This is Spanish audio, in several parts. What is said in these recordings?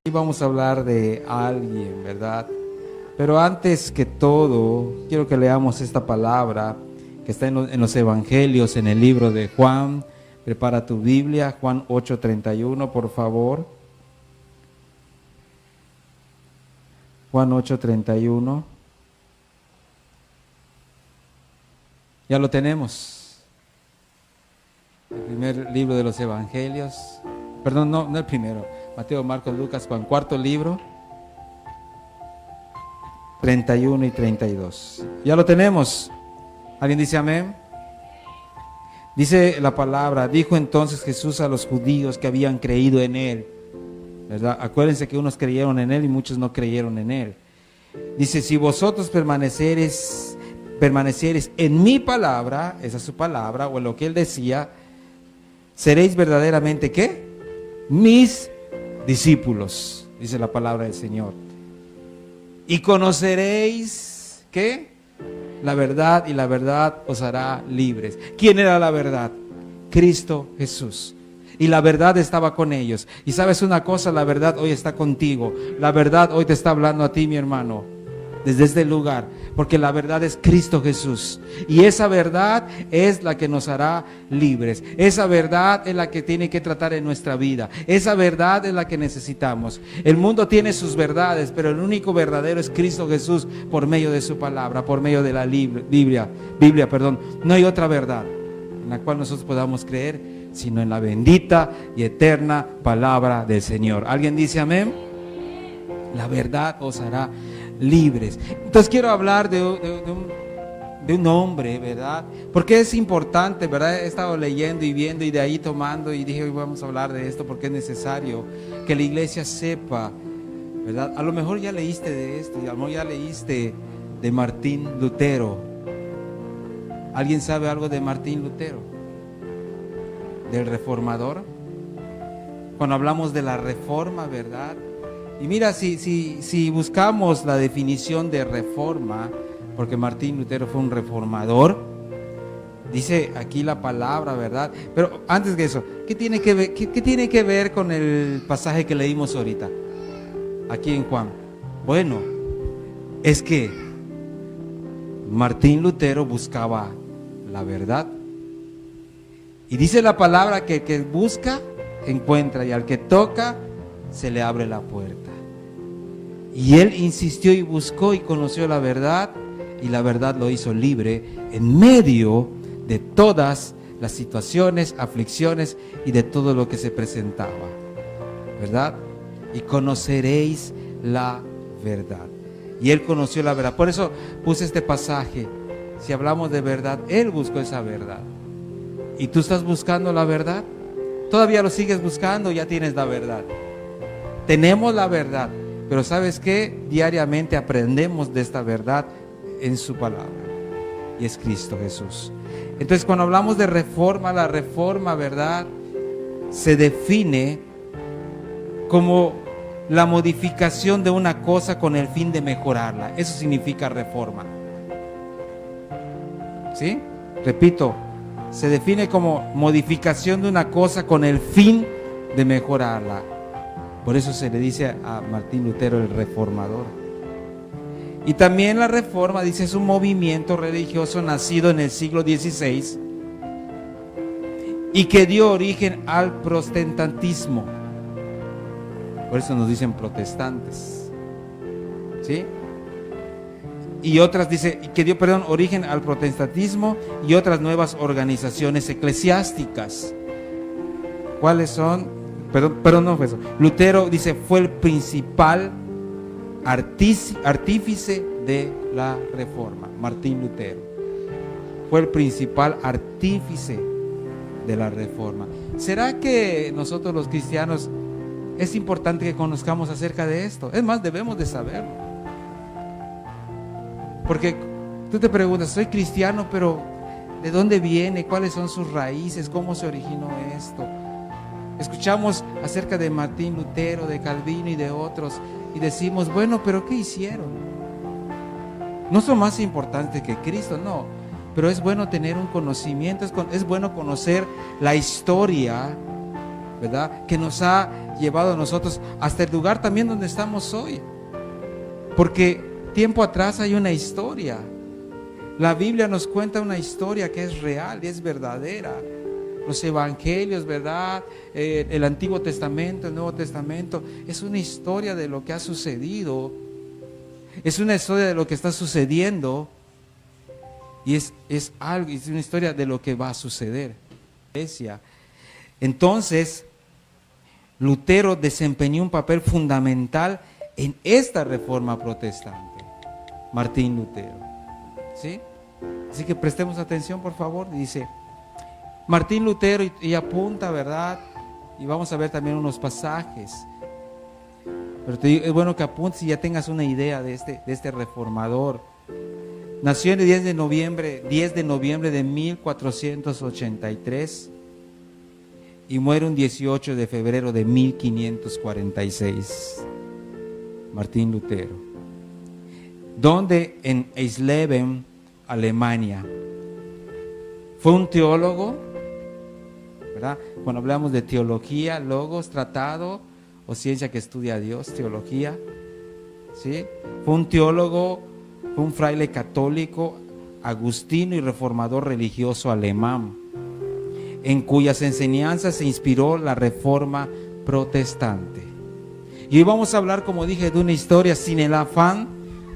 Hoy vamos a hablar de alguien, ¿verdad? Pero antes que todo, quiero que leamos esta palabra que está en los evangelios, en el libro de Juan. Prepara tu Biblia, Juan 8:31, por favor. Juan 8:31. Ya lo tenemos. El primer libro de los evangelios. Perdón, no el primero. Mateo, Marcos, Lucas, Juan, cuarto libro. 31 y 32. Ya lo tenemos. ¿Alguien dice amén? Dice la palabra: dijo entonces Jesús a los judíos que habían creído en él, ¿verdad? Acuérdense que unos creyeron en él y muchos no creyeron en él. Dice: si vosotros permanecereis en mi palabra, esa es su palabra, o en lo que él decía, seréis verdaderamente, ¿qué? Mis discípulos, dice la palabra del Señor. Y conoceréis, ¿qué? La verdad, y la verdad os hará libres. ¿Quién era la verdad? Cristo Jesús. Y la verdad estaba con ellos. Y sabes una cosa, la verdad hoy está contigo. La verdad hoy te está hablando a ti, mi hermano, desde este lugar, porque la verdad es Cristo Jesús. Y esa verdad es la que nos hará libres. Esa verdad es la que tiene que tratar en nuestra vida. Esa verdad es la que necesitamos. El mundo tiene sus verdades, pero el único verdadero es Cristo Jesús, por medio de su palabra, por medio de la Biblia. No hay otra verdad en la cual nosotros podamos creer, sino en la bendita y eterna palabra del Señor. ¿Alguien dice amén? La verdad os hará libres. Entonces quiero hablar de un hombre, ¿verdad? Porque es importante, ¿verdad? He estado leyendo y viendo y de ahí tomando, y dije, hoy vamos a hablar de esto porque es necesario que la iglesia sepa, ¿verdad? A lo mejor ya leíste de esto, y a lo mejor ya leíste de Martín Lutero. ¿Alguien sabe algo de Martín Lutero? Del reformador. Cuando hablamos de la reforma, ¿verdad? Y mira, si buscamos la definición de reforma, porque Martín Lutero fue un reformador, dice aquí la palabra, ¿verdad? Pero antes de eso, ¿qué tiene que ver con el pasaje que leímos ahorita? Aquí en Juan. Bueno, es que Martín Lutero buscaba la verdad. Y dice la palabra que el que busca, encuentra, y al que toca, se le abre la puerta. Y él insistió y buscó y conoció la verdad, y la verdad lo hizo libre en medio de todas las situaciones, aflicciones y de todo lo que se presentaba, ¿verdad? Y conoceréis la verdad. Y él conoció la verdad. Por eso puse este pasaje. Si hablamos de verdad, él buscó esa verdad. ¿Y tú estás buscando la verdad? ¿Todavía lo sigues buscando? Ya tienes la verdad. Tenemos la verdad, pero ¿sabes qué? Diariamente aprendemos de esta verdad en su palabra, y es Cristo Jesús. Entonces, cuando hablamos de reforma, la reforma, ¿verdad?, se define como la modificación de una cosa con el fin de mejorarla. Eso significa reforma. ¿Sí? Repito, se define como modificación de una cosa con el fin de mejorarla. Por eso se le dice a Martín Lutero el reformador. Y también la reforma, dice, es un movimiento religioso nacido en el siglo XVI y que dio origen al protestantismo. Por eso nos dicen protestantes, ¿sí? Y otras, dice, que dio, origen al protestantismo y otras nuevas organizaciones eclesiásticas. ¿Cuáles son? No fue eso. Lutero, dice, fue el principal artífice de la reforma. Martín Lutero fue el principal artífice de la reforma. ¿Será que nosotros los cristianos es importante que conozcamos acerca de esto? Es más, debemos de saberlo. Porque tú te preguntas, soy cristiano, pero ¿de dónde viene? ¿Cuáles son sus raíces? ¿Cómo se originó esto? Escuchamos acerca de Martín Lutero, de Calvino y de otros, y decimos, bueno, pero ¿qué hicieron? No son más importantes que Cristo, no, pero es bueno tener un conocimiento, es bueno conocer la historia, ¿verdad?, que nos ha llevado a nosotros hasta el lugar también donde estamos hoy. Porque tiempo atrás hay una historia. La Biblia nos cuenta una historia que es real y es verdadera. Los evangelios, ¿verdad? El Antiguo Testamento, el Nuevo Testamento, es una historia de lo que ha sucedido. Es una historia de lo que está sucediendo. Y es una historia de lo que va a suceder. Entonces, Lutero desempeñó un papel fundamental en esta reforma protestante. Martín Lutero. ¿Sí? Así que prestemos atención, por favor. Dice Martín Lutero y apunta, ¿verdad? Y vamos a ver también unos pasajes. Pero te digo, es bueno que apuntes y ya tengas una idea de este reformador. Nació el 10 de noviembre de 1483 y muere un 18 de febrero de 1546. Martín Lutero. Donde en Eisleben, Alemania. Fue un teólogo, ¿verdad? Cuando hablamos de teología, logos, tratado o ciencia que estudia a Dios, teología, ¿sí? Fue un teólogo, fue un fraile católico, agustino y reformador religioso alemán, en cuyas enseñanzas se inspiró la reforma protestante. Y hoy vamos a hablar, como dije, de una historia sin el afán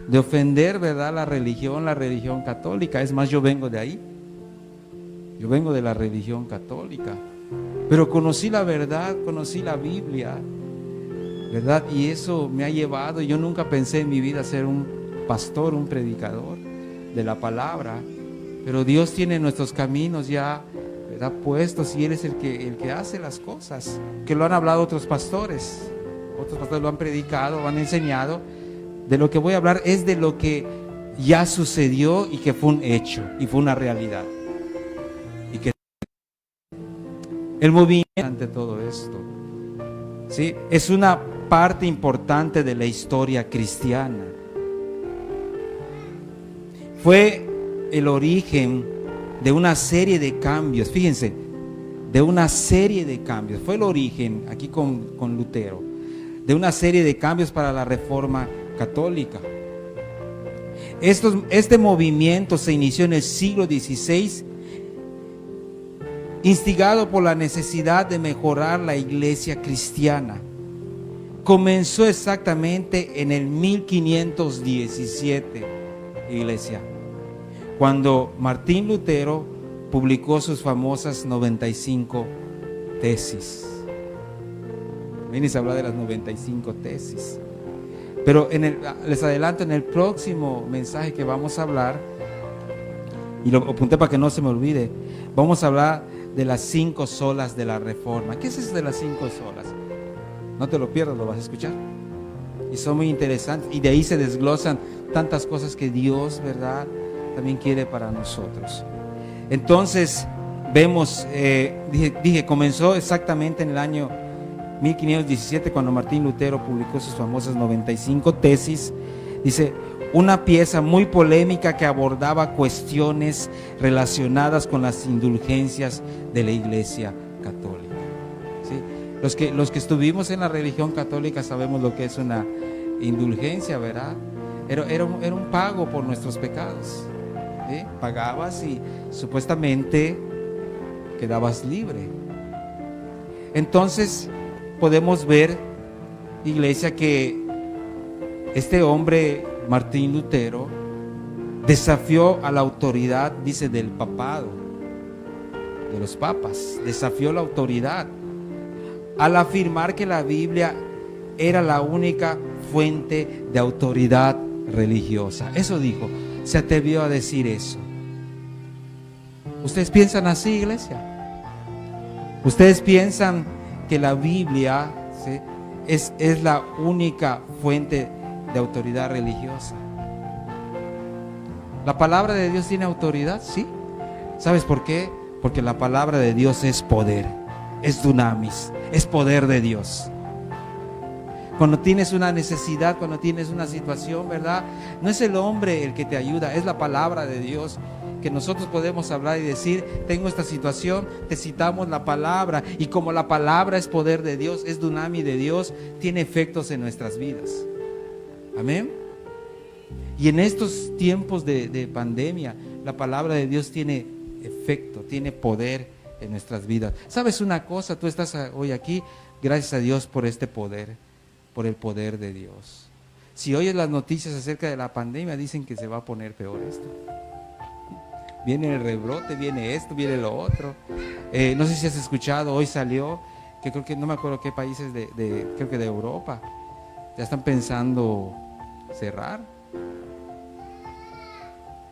de ofender, ¿verdad?, la religión católica. Es más, yo vengo de ahí. Yo vengo de la religión católica. Pero conocí la verdad, conocí la Biblia, ¿verdad? Y eso me ha llevado. Yo nunca pensé en mi vida ser un pastor, un predicador de la palabra. Pero Dios tiene nuestros caminos ya, ¿verdad?, puestos, y Él es el que hace las cosas. Que lo han hablado otros pastores. Otros pastores lo han predicado, lo han enseñado. De lo que voy a hablar es de lo que ya sucedió y que fue un hecho y fue una realidad. Y que el movimiento ante todo esto, ¿sí?, es una parte importante de la historia cristiana. Fue el origen de una serie de cambios. Fíjense, de una serie de cambios. Fue el origen, aquí con Lutero, de una serie de cambios para la reforma católica. Este movimiento se inició en el siglo XVI, instigado por la necesidad de mejorar la iglesia cristiana. Comenzó exactamente en el 1517, iglesia, cuando Martín Lutero publicó sus famosas 95 tesis. Vienes a hablar de las 95 tesis. Pero les adelanto, en el próximo mensaje que vamos a hablar, y lo apunté para que no se me olvide, vamos a hablar de las 5 solas de la reforma. ¿Qué es eso de las 5 solas? No te lo pierdas, lo vas a escuchar. Y son muy interesantes, y de ahí se desglosan tantas cosas que Dios, ¿verdad?, también quiere para nosotros. Entonces, vemos, dije, comenzó exactamente en el año 1517, cuando Martín Lutero publicó sus famosas 95 tesis. Dice, una pieza muy polémica que abordaba cuestiones relacionadas con las indulgencias de la Iglesia católica. ¿Sí? Los que estuvimos en la religión católica sabemos lo que es una indulgencia, ¿verdad? Era un pago por nuestros pecados. ¿Sí? Pagabas y supuestamente quedabas libre. Entonces podemos ver, iglesia, que este hombre, Martín Lutero, desafió a la autoridad, dice, del papado, de los papas. Desafió la autoridad al afirmar que la Biblia era la única fuente de autoridad religiosa. Eso dijo, se atrevió a decir eso. ¿Ustedes piensan así, iglesia? ¿Ustedes piensan que la Biblia, ¿sí?, es la única fuente de autoridad religiosa? ¿La palabra de Dios tiene autoridad? Sí. ¿Sabes por qué? Porque la palabra de Dios es poder, es dunamis, es poder de Dios. Cuando tienes una necesidad, cuando tienes una situación, ¿verdad?, no es el hombre el que te ayuda, es la palabra de Dios que nosotros podemos hablar y decir, tengo esta situación, necesitamos la palabra, y como la palabra es poder de Dios, es dunami de Dios, tiene efectos en nuestras vidas. Amén. Y en estos tiempos de pandemia, la palabra de Dios tiene efecto, tiene poder en nuestras vidas. ¿Sabes una cosa? Tú estás hoy aquí, gracias a Dios por este poder, por el poder de Dios. Si oyes las noticias acerca de la pandemia, dicen que se va a poner peor esto. Viene el rebrote, viene esto, viene lo otro. No sé si has escuchado, hoy salió, que creo que no me acuerdo qué países creo que de Europa, ya están pensando cerrar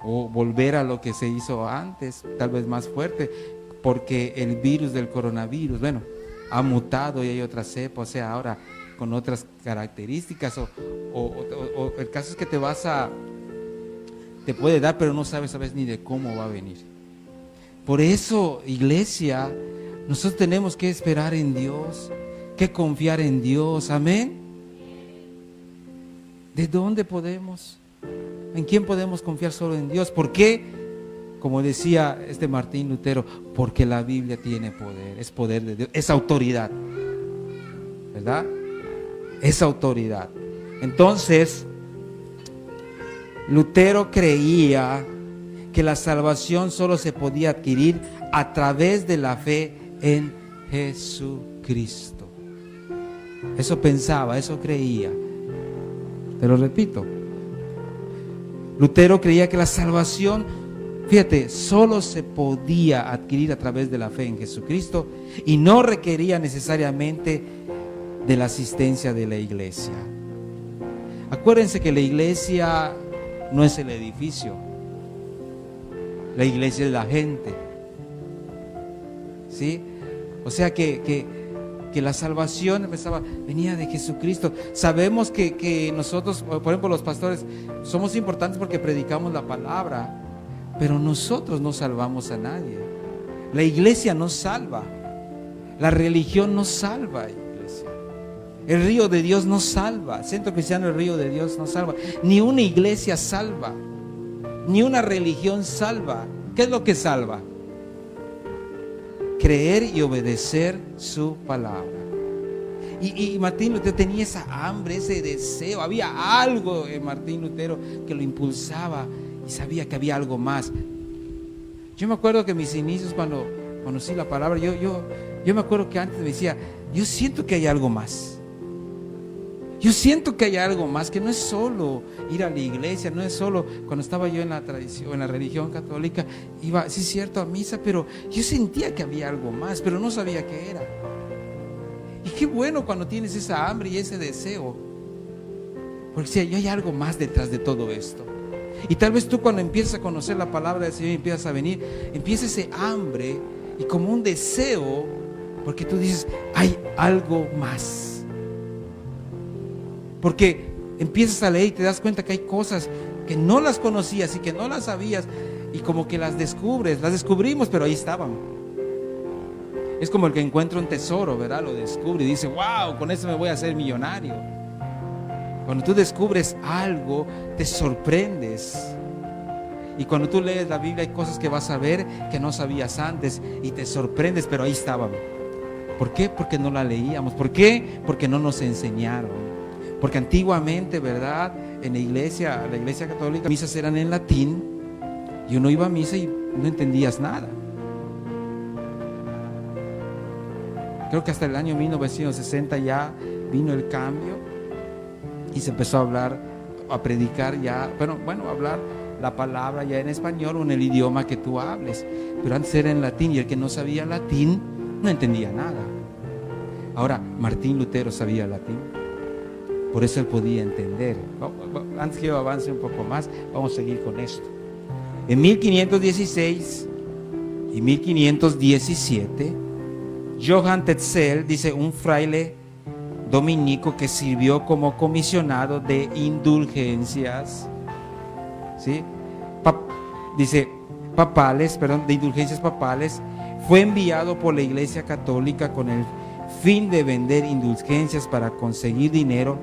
o volver a lo que se hizo antes, tal vez más fuerte, porque el virus del coronavirus, bueno, ha mutado y hay otra cepa, o sea, ahora con otras características, o el caso es que te puede dar, pero no sabes ni de cómo va a venir. Por eso, iglesia, nosotros tenemos que esperar en Dios, que confiar en Dios, amén. ¿De dónde podemos? ¿En quién podemos confiar? Solo en Dios. ¿Por qué? Como decía Martín Lutero, porque la Biblia tiene poder, es poder de Dios, es autoridad, ¿verdad? Es autoridad. Entonces, Lutero creía que la salvación solo se podía adquirir a través de la fe en Jesucristo. Eso pensaba, eso creía. Te lo repito. Lutero creía que la salvación, fíjate, solo se podía adquirir a través de la fe en Jesucristo y no requería necesariamente de la asistencia de la iglesia. Acuérdense que la iglesia no es el edificio, la iglesia es la gente, ¿sí? O sea que la salvación venía de Jesucristo. Sabemos que nosotros, por ejemplo, los pastores, somos importantes porque predicamos la palabra, pero nosotros no salvamos a nadie. La iglesia no salva, la religión no salva, iglesia. El río de Dios no salva, Centro Cristiano el río de Dios no salva, ni una iglesia salva, ni una religión salva. ¿Qué es lo que salva? Creer y obedecer su palabra. Y Martín Lutero tenía esa hambre, ese deseo. Había algo en Martín Lutero que lo impulsaba y sabía que había algo más. Yo me acuerdo que mis inicios, cuando conocí la palabra, yo me acuerdo que antes me decía, yo siento que hay algo más. Yo siento que hay algo más, que no es solo ir a la iglesia, no es solo, cuando estaba yo en la tradición, en la religión católica, iba, sí es cierto, a misa, pero yo sentía que había algo más, pero no sabía qué era. Y qué bueno cuando tienes esa hambre y ese deseo, porque si hay algo más detrás de todo esto. Y tal vez tú, cuando empiezas a conocer la palabra del Señor y empiezas a venir, empieza ese hambre y como un deseo, porque tú dices, hay algo más. Porque empiezas a leer y te das cuenta que hay cosas que no las conocías y que no las sabías, y como que las descubrimos, pero ahí estaban. Es como el que encuentra un tesoro, ¿verdad? Lo descubre y dice, wow, con eso me voy a hacer millonario. Cuando tú descubres algo, te sorprendes. Y cuando tú lees la Biblia, hay cosas que vas a ver que no sabías antes y te sorprendes, pero ahí estaban. ¿Por qué? Porque no la leíamos. ¿Por qué? Porque no nos enseñaron. Porque antiguamente, ¿verdad? En la iglesia católica, las misas eran en latín y uno iba a misa y no entendías nada. Creo que hasta el año 1960 ya vino el cambio y se empezó a hablar, a predicar ya, bueno, a hablar la palabra ya en español o en el idioma que tú hables. Pero antes era en latín y el que no sabía latín no entendía nada. Ahora, Martín Lutero sabía latín. Por eso él podía entender. Antes que yo avance un poco más, vamos a seguir con esto. En 1516 y 1517, Johann Tetzel, dice, un fraile dominico que sirvió como comisionado de indulgencias, ¿sí? De indulgencias papales, fue enviado por la Iglesia Católica con el fin de vender indulgencias para conseguir dinero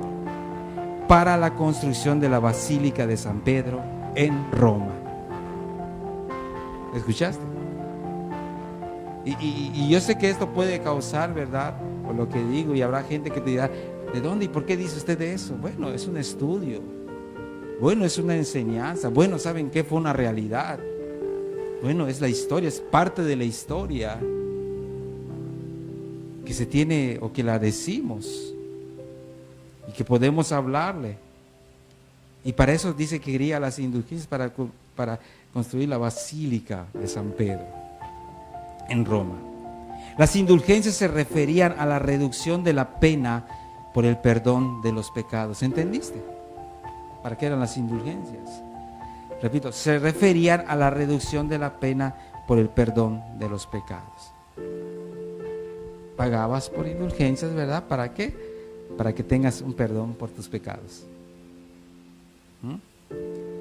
para la construcción de la Basílica de San Pedro en Roma. ¿Escuchaste? Y yo sé que esto puede causar, ¿verdad?, por lo que digo, y habrá gente que te dirá, ¿de dónde y por qué dice usted de eso? Bueno, es un estudio. Bueno, es una enseñanza. Bueno, ¿saben qué? Fue una realidad. Bueno, es la historia, es parte de la historia que se tiene o que la decimos y que podemos hablarle. Y para eso dice que quería las indulgencias para construir la Basílica de San Pedro en Roma. Las indulgencias se referían a la reducción de la pena por el perdón de los pecados. ¿Entendiste? ¿Para qué eran las indulgencias? Repito, se referían a la reducción de la pena por el perdón de los pecados. Pagabas por indulgencias, ¿verdad? ¿Para qué? Para que tengas un perdón por tus pecados.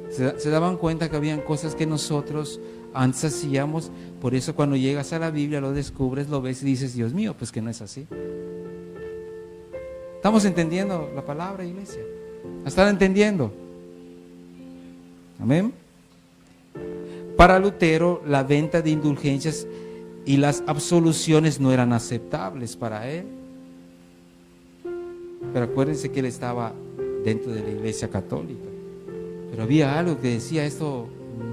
Se daban cuenta que habían cosas que nosotros antes hacíamos. Por eso cuando llegas a la Biblia lo descubres, lo ves y dices, Dios mío, pues que no es así. ¿Estamos entendiendo la palabra, iglesia? ¿La están entendiendo? Amén. Para Lutero, la venta de indulgencias y las absoluciones no eran aceptables para él. Pero acuérdense que él estaba dentro de la Iglesia Católica. Pero había algo que decía, esto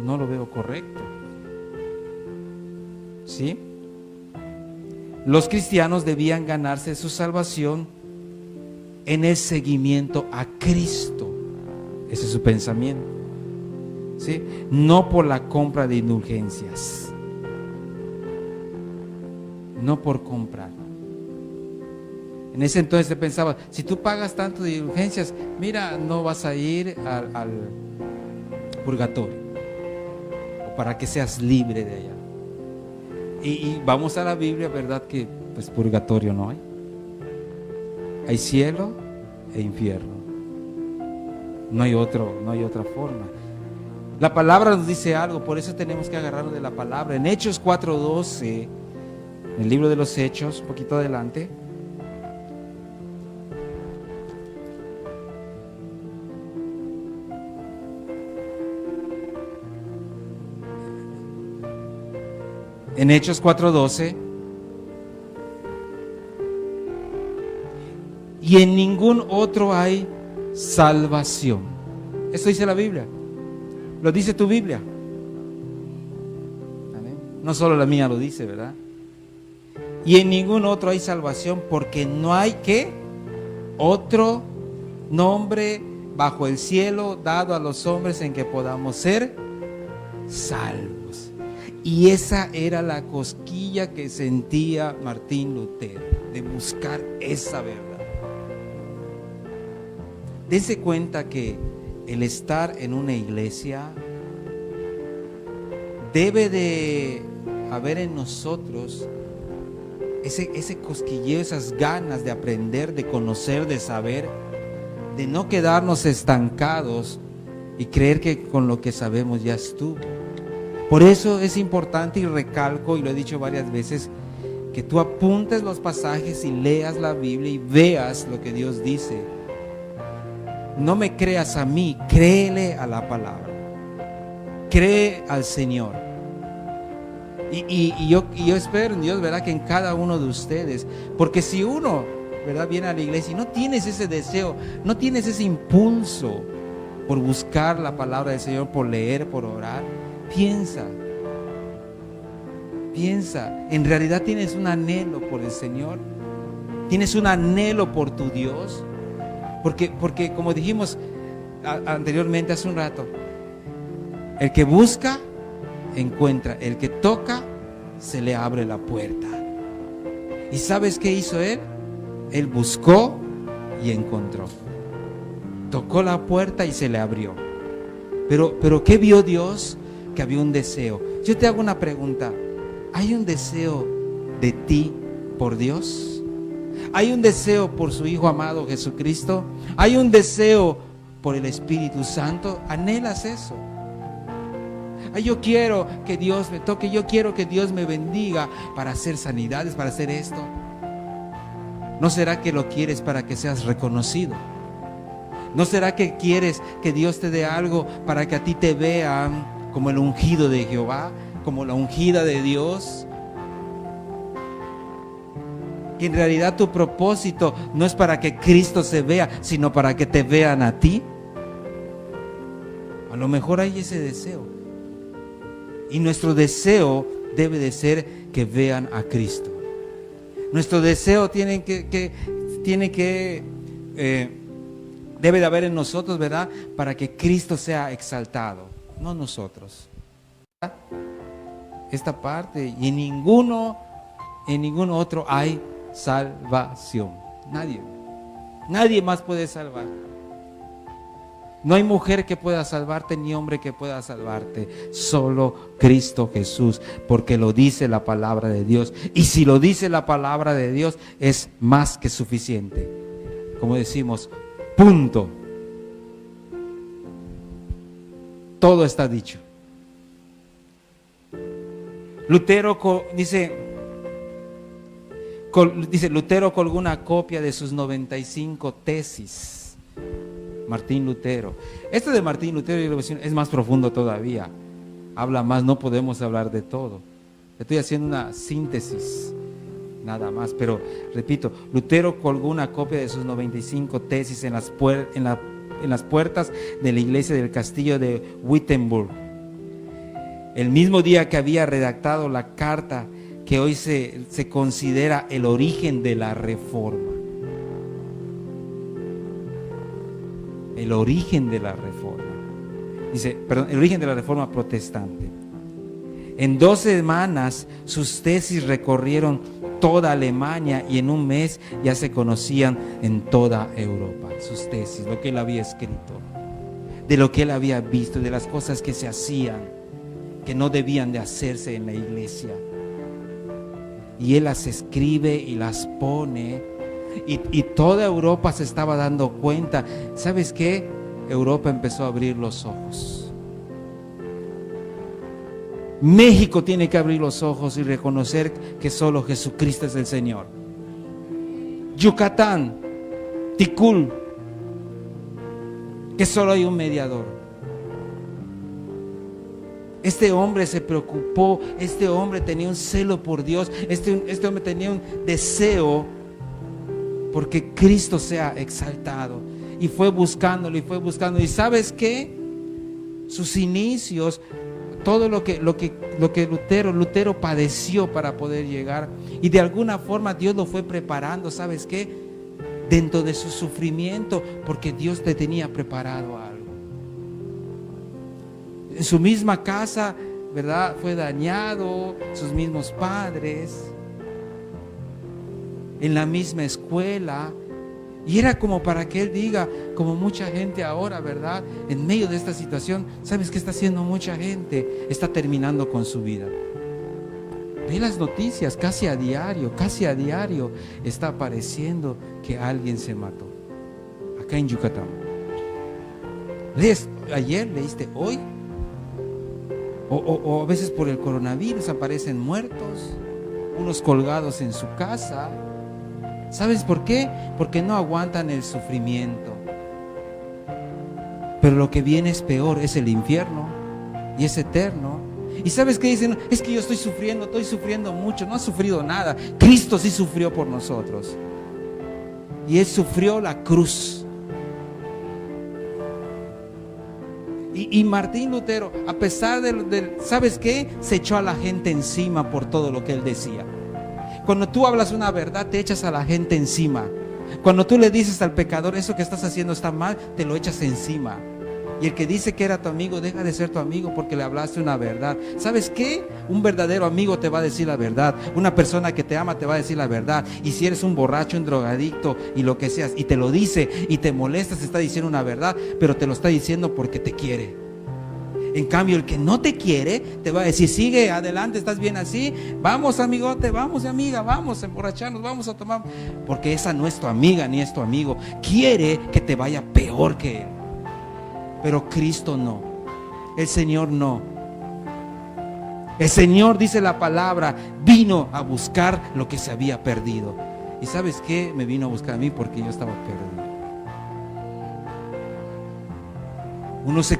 no lo veo correcto. ¿Sí? Los cristianos debían ganarse su salvación en el seguimiento a Cristo. Ese es su pensamiento. ¿Sí? No por la compra de indulgencias. No por comprar. En ese entonces se pensaba, si tú pagas tanto de indulgencias, mira, no vas a ir al purgatorio, o para que seas libre de allá. Y vamos a la Biblia, ¿verdad? Que pues purgatorio no hay. Hay cielo e infierno. No hay otra forma. La palabra nos dice algo, por eso tenemos que agarrarnos de la palabra. En Hechos 4:12, en el libro de los Hechos, un poquito adelante. En Hechos 4:12, y en ningún otro hay salvación. Esto dice la Biblia. Lo dice tu Biblia. ¿Amén? No solo la mía lo dice, ¿verdad? Y en ningún otro hay salvación, porque no hay ¿qué? Otro nombre bajo el cielo dado a los hombres en que podamos ser salvos. Y esa era la cosquilla que sentía Martín Lutero, de buscar esa verdad. Dense cuenta que el estar en una iglesia debe de haber en nosotros ese cosquilleo, esas ganas de aprender, de conocer, de saber, de no quedarnos estancados y creer que con lo que sabemos ya estuvo. Por eso es importante, y recalco, y lo he dicho varias veces, que tú apuntes los pasajes y leas la Biblia y veas lo que Dios dice. No me creas a mí, créele a la palabra. Cree al Señor. Y yo espero en Dios, ¿verdad?, que en cada uno de ustedes, porque si uno, ¿verdad?, viene a la iglesia y no tienes ese deseo, no tienes ese impulso por buscar la palabra del Señor, por leer, por orar, piensa, ¿en realidad tienes un anhelo por el Señor? ¿Tienes un anhelo por tu Dios? Porque como dijimos anteriormente hace un rato, el que busca, encuentra. El que toca, se le abre la puerta. ¿Y sabes qué hizo él? Él buscó y encontró. Tocó la puerta y se le abrió. Pero ¿qué vio Dios? Que había un deseo. Yo te hago una pregunta. ¿Hay un deseo de ti por Dios? ¿Hay un deseo por su Hijo amado Jesucristo? ¿Hay un deseo por el Espíritu Santo? ¿Anhelas eso? Ay, yo quiero que Dios me toque, yo quiero que Dios me bendiga para hacer sanidades, para hacer esto. ¿No será que lo quieres para que seas reconocido? ¿No será que quieres que Dios te dé algo para que a ti te vean como el ungido de Jehová? como la ungida de Dios. Que en realidad tu propósito no es para que Cristo se vea, sino para que te vean a ti. A lo mejor hay ese deseo. Y nuestro deseo debe de ser que vean a Cristo. Nuestro deseo debe de haber en nosotros, ¿verdad? Para que Cristo sea exaltado, no nosotros. Esta parte, y en ningún otro hay salvación. Nadie más puede salvar. No hay mujer que pueda salvarte, ni hombre que pueda salvarte. Solo Cristo Jesús, porque lo dice la palabra de Dios. Y si lo dice la palabra de Dios, es más que suficiente. Como decimos, punto. Todo está dicho. Lutero dice, Lutero colgó una copia de sus 95 tesis. Martín Lutero. Esto de Martín Lutero es más profundo todavía. Habla más, no podemos hablar de todo. Estoy haciendo una síntesis, nada más. Pero repito, Lutero colgó una copia de sus 95 tesis en las puertas de la iglesia del castillo de Wittenberg. El mismo día que había redactado la carta que hoy se considera el origen de la Reforma. El origen de la Reforma. El origen de la Reforma protestante. En 2 semanas sus tesis recorrieron toda Alemania y en un mes ya se conocían en toda Europa. Sus tesis, lo que él había escrito, de lo que él había visto, de las cosas que se hacían, que no debían de hacerse en la iglesia. Y él las escribe y las pone. Y toda Europa se estaba dando cuenta. ¿Sabes qué? Europa empezó a abrir los ojos. México tiene que abrir los ojos y reconocer que solo Jesucristo es el Señor. Yucatán, Ticul, que solo hay un mediador. Este hombre se preocupó, este hombre tenía un celo por Dios, este hombre tenía un deseo porque Cristo sea exaltado. Y fue buscándolo. Y ¿sabes qué? Sus inicios, todo lo que Lutero padeció para poder llegar. Y de alguna forma Dios lo fue preparando. ¿Sabes qué? Dentro de su sufrimiento, porque Dios te tenía preparado algo. En su misma casa, ¿verdad? Fue dañado, sus mismos padres. En la misma escuela, y era como para que él diga, como mucha gente ahora, ¿verdad? En medio de esta situación, ¿sabes qué está haciendo mucha gente? Está terminando con su vida. Ve las noticias, casi a diario está apareciendo que alguien se mató acá en Yucatán. ¿Lees ayer? ¿Leíste hoy? O a veces por el coronavirus aparecen muertos, unos colgados en su casa. ¿Sabes por qué? Porque no aguantan el sufrimiento. Pero lo que viene es peor, es el infierno y es eterno. ¿Y sabes qué dicen? Es que yo estoy sufriendo mucho. No ha sufrido nada. Cristo sí sufrió por nosotros. Y Él sufrió la cruz. Y Martín Lutero, a pesar de ¿sabes qué? Se echó a la gente encima por todo lo que él decía. Cuando tú hablas una verdad, te echas a la gente encima. Cuando tú le dices al pecador, eso que estás haciendo está mal, te lo echas encima. Y el que dice que era tu amigo, deja de ser tu amigo porque le hablaste una verdad. ¿Sabes qué? Un verdadero amigo te va a decir la verdad. Una persona que te ama te va a decir la verdad. Y si eres un borracho, un drogadicto y lo que seas, y te lo dice y te molestas, te está diciendo una verdad, pero te lo está diciendo porque te quiere. En cambio, el que no te quiere te va a decir, sigue adelante, estás bien así, vamos amigote, vamos amiga, vamos a emborracharnos, vamos a tomar, porque esa no es tu amiga ni es tu amigo, quiere que te vaya peor que él. Pero Cristo no, el Señor no. El Señor, dice la palabra, vino a buscar lo que se había perdido. ¿Y sabes qué? Me vino a buscar a mí porque yo estaba perdido. Nos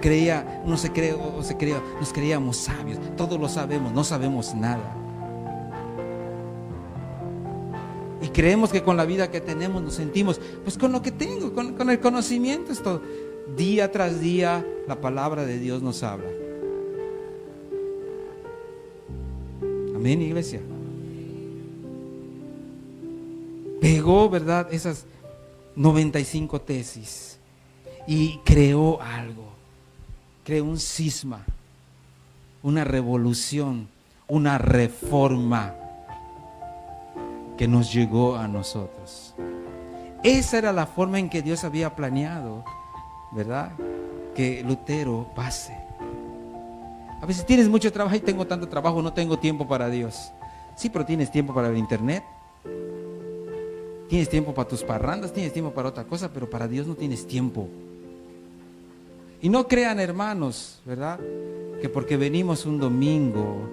creíamos sabios. Todos lo sabemos, no sabemos nada. Y creemos que con la vida que tenemos nos sentimos, pues con lo que tengo, con el conocimiento es todo. Día tras día la palabra de Dios nos habla. Amén, iglesia. Pegó, ¿verdad?, esas 95 tesis y creó algo. Creó un cisma, una revolución, una reforma que nos llegó a nosotros. Esa era la forma en que Dios había planeado, ¿verdad?, que Lutero pase. A veces tienes mucho trabajo y tengo tanto trabajo, no tengo tiempo para Dios. Sí, pero tienes tiempo para el internet, tienes tiempo para tus parrandas, tienes tiempo para otra cosa, pero para Dios no tienes tiempo. Y no crean, hermanos, ¿verdad?, que porque venimos un domingo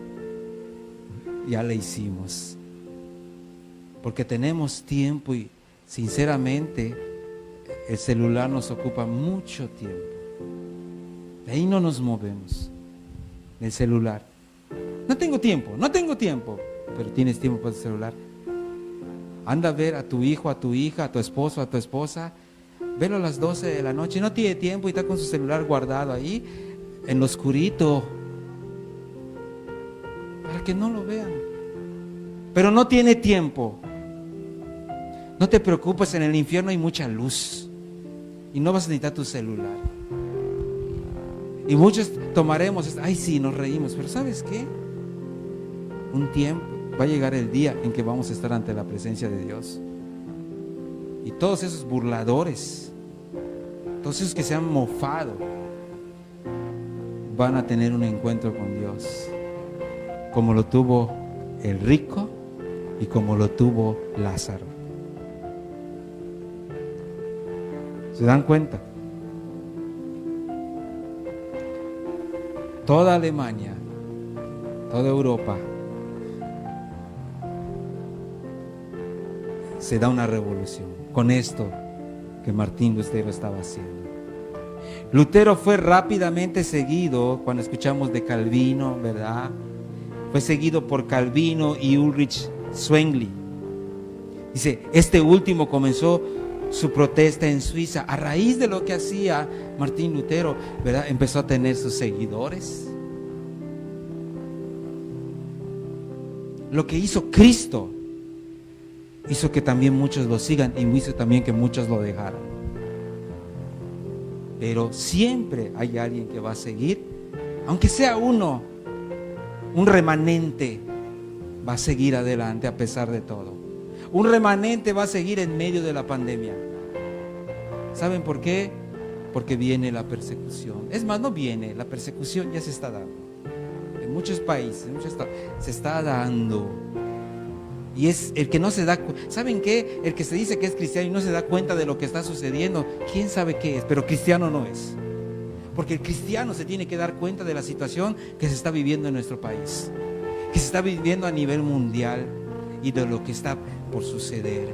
ya le hicimos. Porque tenemos tiempo y sinceramente el celular nos ocupa mucho tiempo. De ahí no nos movemos, del celular. No tengo tiempo, pero tienes tiempo para el celular. Anda a ver a tu hijo, a tu hija, a tu esposo, a tu esposa. Velo a las 12 de la noche, no tiene tiempo y está con su celular guardado ahí, en lo oscurito, para que no lo vean. Pero no tiene tiempo. No te preocupes, en el infierno hay mucha luz y no vas a necesitar tu celular. Y muchos tomaremos, ay sí, nos reímos, pero ¿sabes qué? Un tiempo, va a llegar el día en que vamos a estar ante la presencia de Dios. Y todos esos burladores, todos esos que se han mofado, van a tener un encuentro con Dios, como lo tuvo el rico y como lo tuvo Lázaro. ¿Se dan cuenta? Toda Alemania, toda Europa, se da una revolución con esto que Martín Lutero estaba haciendo. Lutero fue rápidamente seguido, cuando escuchamos de Calvino, ¿verdad? Fue seguido por Calvino y Ulrich Zwingli. Dice, este último comenzó su protesta en Suiza. A raíz de lo que hacía Martín Lutero, ¿verdad?, empezó a tener sus seguidores. Lo que hizo Cristo hizo que también muchos lo sigan y hizo también que muchos lo dejaran. Pero siempre hay alguien que va a seguir, aunque sea uno, un remanente va a seguir adelante a pesar de todo. Un remanente va a seguir en medio de la pandemia. ¿Saben por qué? Porque viene la persecución. Es más, no viene, la persecución ya se está dando. En muchos países, se está dando. Y es el que no se da cuenta. ¿Saben qué? El que se dice que es cristiano y no se da cuenta de lo que está sucediendo, quién sabe qué es, pero cristiano no es. Porque el cristiano se tiene que dar cuenta de la situación que se está viviendo en nuestro país, que se está viviendo a nivel mundial y de lo que está por suceder.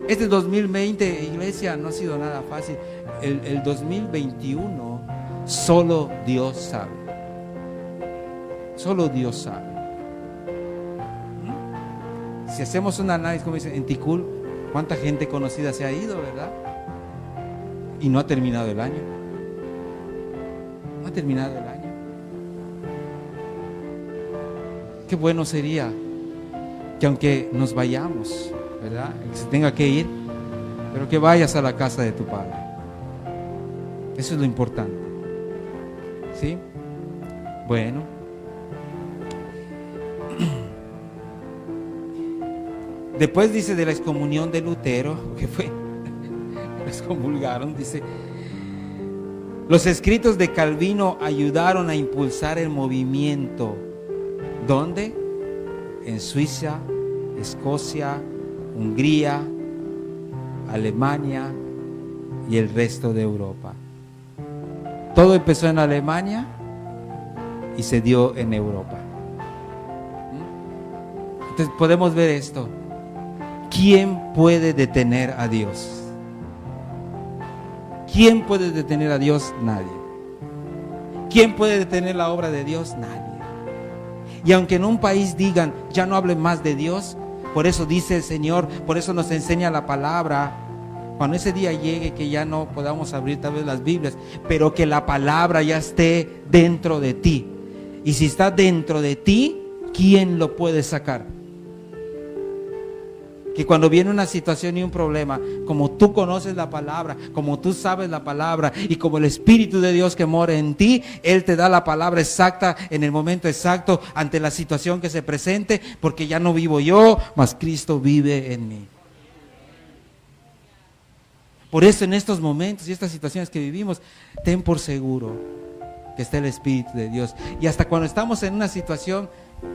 Este 2020, iglesia, no ha sido nada fácil. El 2021, solo Dios sabe. Solo Dios sabe. Si hacemos un análisis, como dice en Ticul, ¿cuánta gente conocida se ha ido, verdad? Y no ha terminado el año. No ha terminado el año. Qué bueno sería que aunque nos vayamos, ¿verdad?, que se tenga que ir, pero que vayas a la casa de tu Padre. Eso es lo importante. ¿Sí? Bueno. Después dice de la excomunión de Lutero, que fue, lo excomulgaron, dice, los escritos de Calvino ayudaron a impulsar el movimiento. ¿Dónde? En Suiza, Escocia, Hungría, Alemania y el resto de Europa. Todo empezó en Alemania y se dio en Europa. Entonces podemos ver esto. ¿Quién puede detener a Dios? ¿Quién puede detener a Dios? Nadie. ¿Quién puede detener la obra de Dios? Nadie. Y aunque en un país digan, ya no hablen más de Dios, por eso dice el Señor, por eso nos enseña la palabra, cuando ese día llegue que ya no podamos abrir tal vez las Biblias, pero que la palabra ya esté dentro de ti. Y si está dentro de ti, ¿quién lo puede sacar? Que cuando viene una situación y un problema, como tú conoces la palabra, como tú sabes la palabra y como el Espíritu de Dios que mora en ti, Él te da la palabra exacta en el momento exacto ante la situación que se presente, porque ya no vivo yo, mas Cristo vive en mí. Por eso en estos momentos y estas situaciones que vivimos, ten por seguro que está el Espíritu de Dios. Y hasta cuando estamos en una situación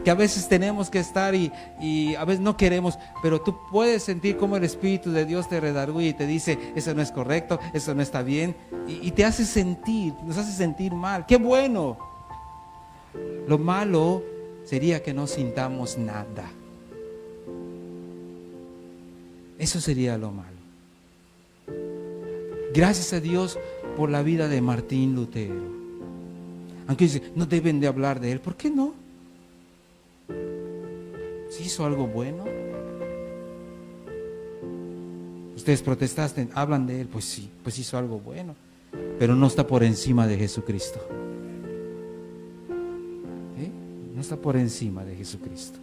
que a veces tenemos que estar y a veces no queremos, pero tú puedes sentir como el Espíritu de Dios te redarguye y te dice, eso no es correcto, eso no está bien, y te hace sentir, nos hace sentir mal. ¡Qué bueno! Lo malo sería que no sintamos nada. Eso sería lo malo. Gracias a Dios por la vida de Martín Lutero. Aunque dice, no deben de hablar de él. ¿Por qué no? ¿Sí hizo algo bueno? Ustedes protestaste, hablan de él. Pues sí, pues hizo algo bueno. Pero no está por encima de Jesucristo. ¿Sí? No está por encima de Jesucristo.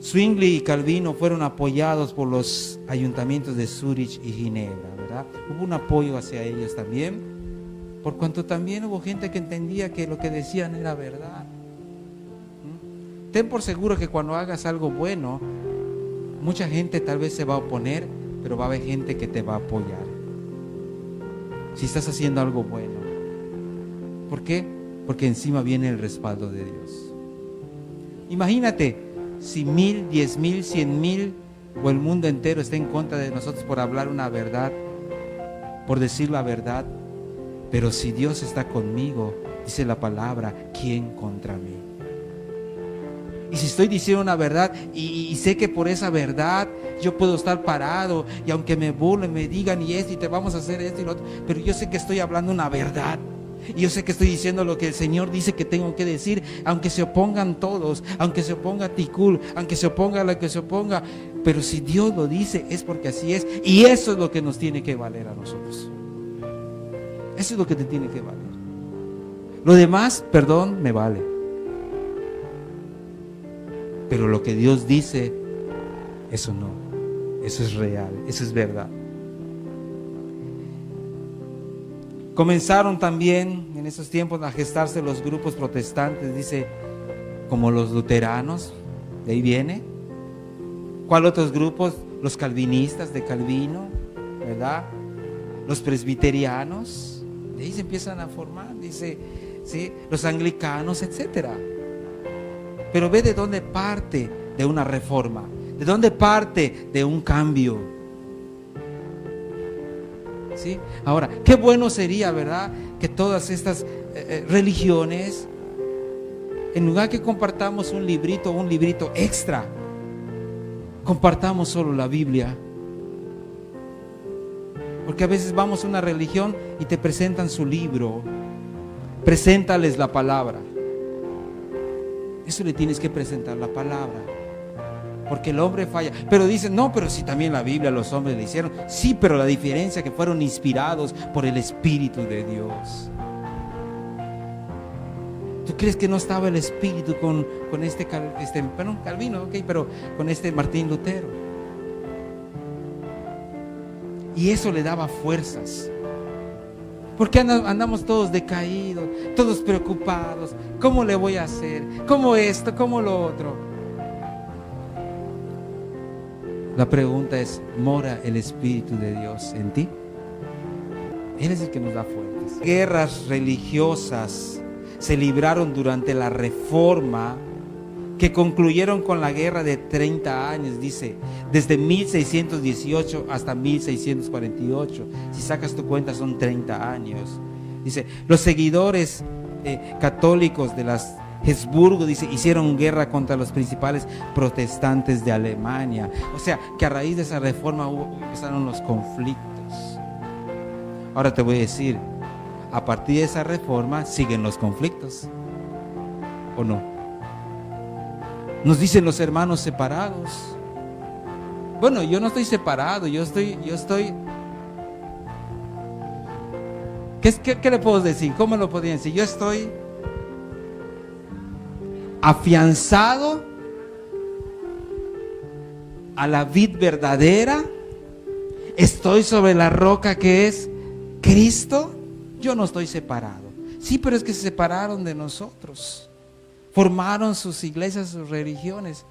Zwingli y Calvino fueron apoyados por los ayuntamientos de Zúrich y Ginebra, ¿verdad? Hubo un apoyo hacia ellos también, por cuanto también hubo gente que entendía que lo que decían era verdad. Ten por seguro que cuando hagas algo bueno, mucha gente tal vez se va a oponer, pero va a haber gente que te va a apoyar. Si estás haciendo algo bueno. ¿Por qué? Porque encima viene el respaldo de Dios. Imagínate si 1,000, 10,000, 100,000 o el mundo entero está en contra de nosotros por hablar una verdad, por decir la verdad, pero si Dios está conmigo, dice la palabra, ¿quién contra mí? Y si estoy diciendo una verdad y sé que por esa verdad yo puedo estar parado, y aunque me burlen, me digan y esto y te vamos a hacer esto y lo otro, pero yo sé que estoy hablando una verdad. Y yo sé que estoy diciendo lo que el Señor dice que tengo que decir, aunque se opongan todos, aunque se oponga Ticul, aunque se oponga la que se oponga, pero si Dios lo dice es porque así es, y eso es lo que nos tiene que valer a nosotros. Eso es lo que te tiene que valer. Lo demás, perdón, me vale. Pero lo que Dios dice, eso no, eso es real, eso es verdad. Comenzaron también en esos tiempos a gestarse los grupos protestantes, dice, como los luteranos, de ahí viene. ¿Cuál otros grupos? Los calvinistas de Calvino, ¿verdad? Los presbiterianos, de ahí se empiezan a formar, dice, ¿sí? Los anglicanos, etcétera. Pero ve de dónde parte de una reforma, de dónde parte de un cambio. ¿Sí? Ahora, qué bueno sería, ¿verdad?, que todas estas religiones, en lugar que compartamos un librito extra, compartamos solo la Biblia. Porque a veces vamos a una religión y te presentan su libro, preséntales la palabra. Eso le tienes que presentar la palabra. Porque el hombre falla, pero dicen, no, pero si también la Biblia los hombres le hicieron. Sí, pero la diferencia es que fueron inspirados por el Espíritu de Dios. ¿Tú crees que no estaba el Espíritu con Calvino, okay, pero con Martín Lutero? Y eso le daba fuerzas. Porque andamos todos decaídos, todos preocupados. ¿Cómo le voy a hacer? ¿Cómo esto? ¿Cómo lo otro? La pregunta es, ¿mora el Espíritu de Dios en ti? Él es el que nos da fuerzas. Guerras religiosas se libraron durante la Reforma, que concluyeron con la guerra de 30 años, dice, desde 1618 hasta 1648. Si sacas tu cuenta son 30 años. Dice, los seguidores católicos de las Habsburgo, dice, hicieron guerra contra los principales protestantes de Alemania. O sea, que a raíz de esa reforma empezaron los conflictos. Ahora te voy a decir, a partir de esa reforma siguen los conflictos, ¿o no? Nos dicen los hermanos separados. Bueno, yo no estoy separado, yo estoy. ¿Qué le puedo decir? ¿Cómo lo podría decir? Yo estoy afianzado a la vid verdadera. Estoy sobre la roca que es Cristo. Yo no estoy separado. Sí, pero es que se separaron de nosotros. Formaron sus iglesias, sus religiones.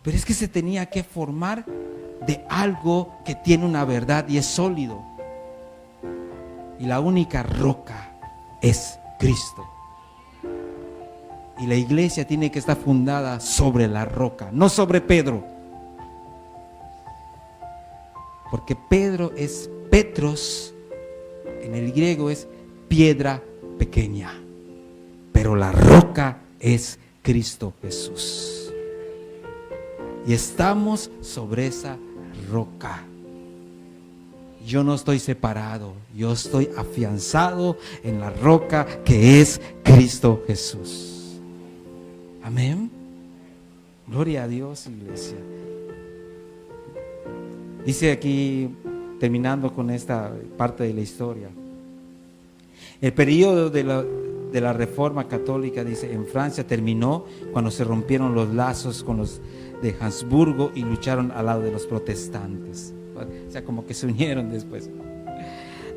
Pero es que se tenía que formar de algo que tiene una verdad y es sólido. Y la única roca es Cristo. Y la iglesia tiene que estar fundada sobre la roca, no sobre Pedro. Porque Pedro es Petros, en el griego es piedra pequeña. Pero la roca es Cristo Jesús. Y estamos sobre esa roca. Yo no estoy separado, yo estoy afianzado en la roca que es Cristo Jesús. Amén. Gloria a Dios, iglesia. Dice aquí, terminando con esta parte de la historia, el periodo de la Reforma Católica, dice, en Francia terminó cuando se rompieron los lazos con los de Habsburgo y lucharon al lado de los protestantes. O sea, como que se unieron después.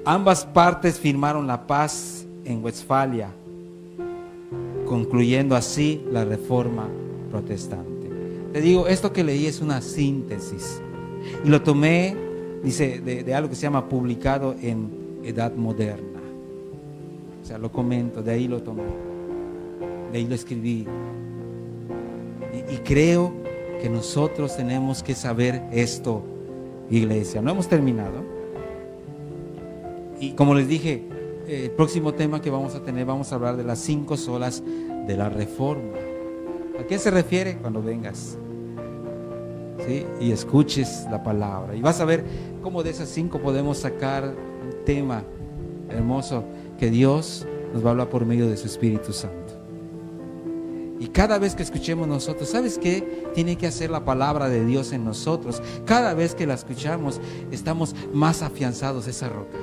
Ambas partes firmaron la paz en Westfalia, concluyendo así la Reforma Protestante. Te digo, esto que leí es una síntesis y lo tomé, dice, de algo que se llama publicado en Edad Moderna. O sea, lo comento, de ahí lo tomé, de ahí lo escribí. Y creo que nosotros tenemos que saber esto, iglesia. No hemos terminado. Y como les dije, el próximo tema que vamos a tener, vamos a hablar de las 5 solas de la Reforma. ¿A qué se refiere? Cuando vengas, ¿sí? Y escuches la palabra. Y vas a ver cómo de esas 5 podemos sacar un tema hermoso que Dios nos va a hablar por medio de su Espíritu Santo. Y cada vez que escuchemos nosotros, ¿sabes qué? Tiene que hacer la palabra de Dios en nosotros. Cada vez que la escuchamos, estamos más afianzados a esa roca.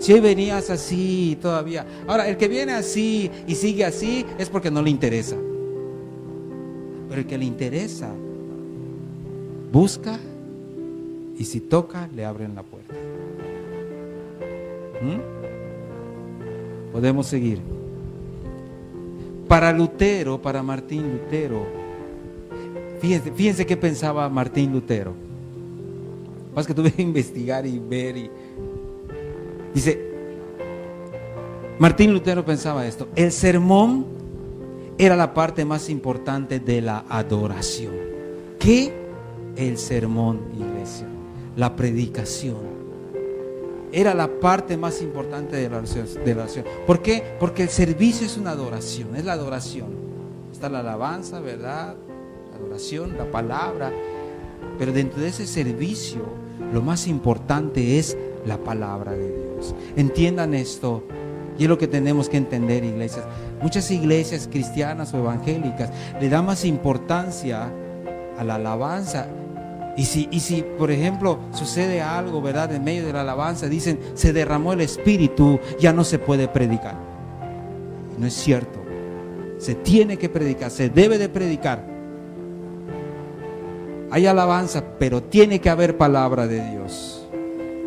Si hoy venías así todavía, ahora el que viene así y sigue así es porque no le interesa. Pero el que le interesa, busca y si toca, le abren la puerta. Podemos seguir. Para Lutero, para Martín Lutero, fíjense qué pensaba Martín Lutero. Más que tuve que investigar y ver. Dice, Martín Lutero pensaba esto: el sermón era la parte más importante de la adoración. ¿Qué? El sermón, iglesia, la predicación. Era la parte más importante de la oración. ¿Por qué? Porque el servicio es una adoración, es la adoración. Está la alabanza, ¿verdad? La adoración, la palabra. Pero dentro de ese servicio, lo más importante es la palabra de Dios. Entiendan esto, y es lo que tenemos que entender, iglesias. Muchas iglesias cristianas o evangélicas le dan más importancia a la alabanza. Y si, por ejemplo, sucede algo, ¿verdad? En medio de la alabanza, dicen, se derramó el Espíritu, ya no se puede predicar. No es cierto. Se tiene que predicar, se debe de predicar. Hay alabanza, pero tiene que haber palabra de Dios.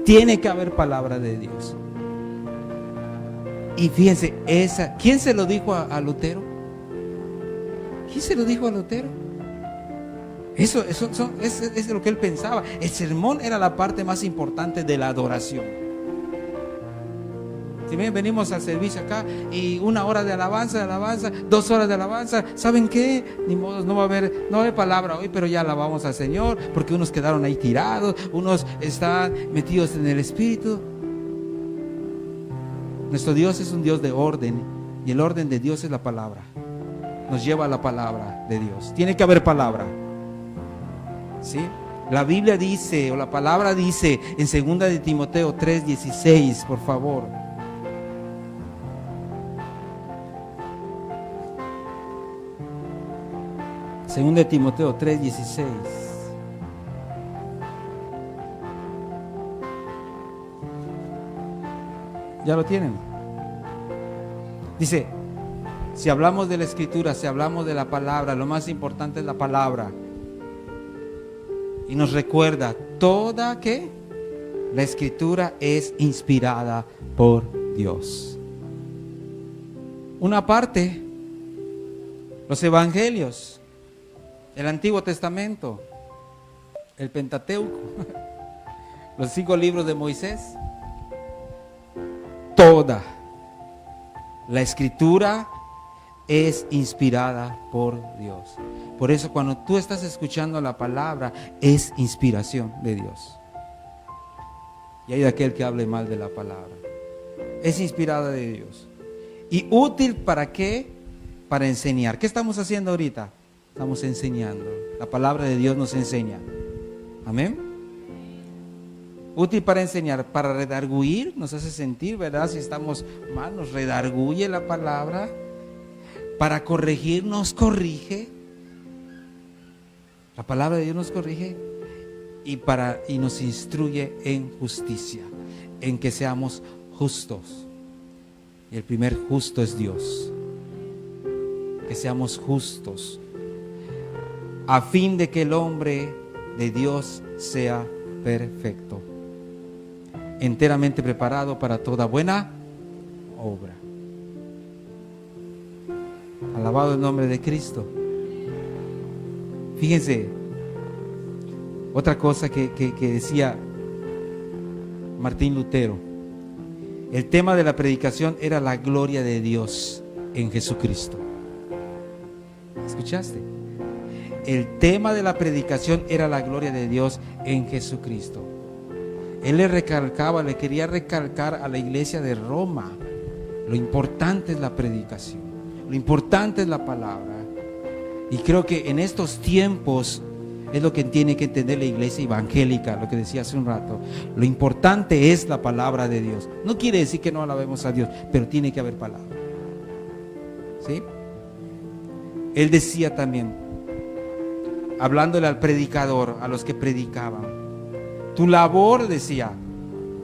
Tiene que haber palabra de Dios. Y fíjense, ¿quién se lo dijo a Lutero? ¿Quién se lo dijo a Lutero? Eso es lo que él pensaba. El sermón era la parte más importante de la adoración. Si bien venimos al servicio acá y 1 hora de alabanza, 2 horas de alabanza, ¿saben qué? Ni modo, no va a haber palabra hoy, pero ya alabamos al Señor, porque unos quedaron ahí tirados, unos están metidos en el Espíritu. Nuestro Dios es un Dios de orden, y el orden de Dios es la palabra. nos lleva a la palabra de Dios. Tiene que haber palabra, ¿sí? La Biblia dice, o la palabra dice en 2 de Timoteo 3:16, por favor. Segunda de Timoteo 3:16. ¿Ya lo tienen? Dice, si hablamos de la Escritura, si hablamos de la palabra, lo más importante es la palabra. Y nos recuerda, toda que la Escritura es inspirada por Dios. Una parte, los evangelios, el Antiguo Testamento, el Pentateuco, los 5 libros de Moisés. Toda la Escritura es inspirada por Dios. Por eso cuando tú estás escuchando la palabra, es inspiración de Dios. Y hay de aquel que hable mal de la palabra. Es inspirada de Dios. ¿Y útil para qué? Para enseñar. ¿Qué estamos haciendo ahorita? Estamos enseñando. La palabra de Dios nos enseña. Amén. Útil para enseñar, para redarguir, nos hace sentir, ¿verdad? Si estamos mal, nos redarguye la palabra. Para corregir, nos corrige. La palabra de Dios nos corrige y nos instruye en justicia, en que seamos justos. Y el primer justo es Dios. Que seamos justos, a fin de que el hombre de Dios sea perfecto, enteramente preparado para toda buena obra. Alabado el nombre de Cristo. Fíjense, otra cosa que decía Martín Lutero. El tema de la predicación era la gloria de Dios en Jesucristo. ¿Escuchaste? El tema de la predicación era la gloria de Dios en Jesucristo. Él le quería recalcar a la iglesia de Roma, lo importante es la predicación, lo importante es la palabra. Y creo que en estos tiempos es lo que tiene que entender la iglesia evangélica, lo que decía hace un rato. Lo importante es la palabra de Dios. No quiere decir que no alabemos a Dios, pero tiene que haber palabra. ¿Sí? Él decía también, hablándole al predicador, a los que predicaban, tu labor, decía,